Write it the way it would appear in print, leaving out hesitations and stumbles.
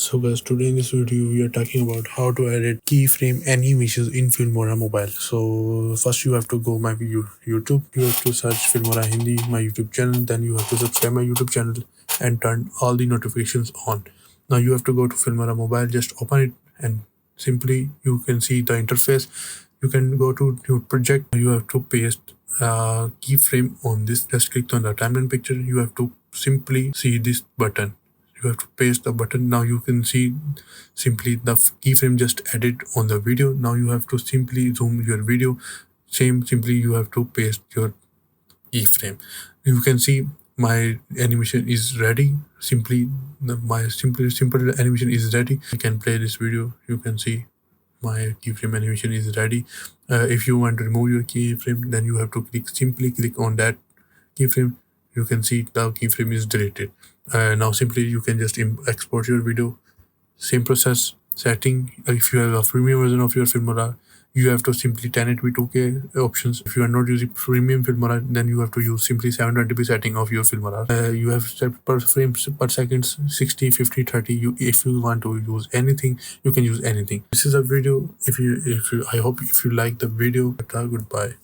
So guys, today in this video we are talking about how to edit keyframe animations in Filmora mobile. So first you have to go my YouTube. You have to search Filmora Hindi, my YouTube channel. Then you have to subscribe my YouTube channel and turn all the notifications on. Now you have to go to Filmora mobile. Just open it and simply you can see the interface. You can go to new project. You have to paste keyframe on this. Just click on the timeline picture. You have to simply see this button. You have to paste the button. Now you can see simply the keyframe just added on the video. Now you have to simply zoom your video. Simply you have to paste your keyframe. You can see my animation is ready. My simple animation is ready. I can play this video. You can see my keyframe animation is ready. If you want to remove your keyframe, then you have to simply click on that keyframe. You can see the keyframe is deleted. Now simply you can just export your video. Same process. Setting, if you have a premium version of your Filmora, you have to simply 1080p 2K options. If you are not using premium Filmora, then you have to use simply 720p setting of your Filmora. You have set per frames per second 60, 50, 30. If you want to use anything, you can use anything. This is a video. I hope if you like the video. Goodbye.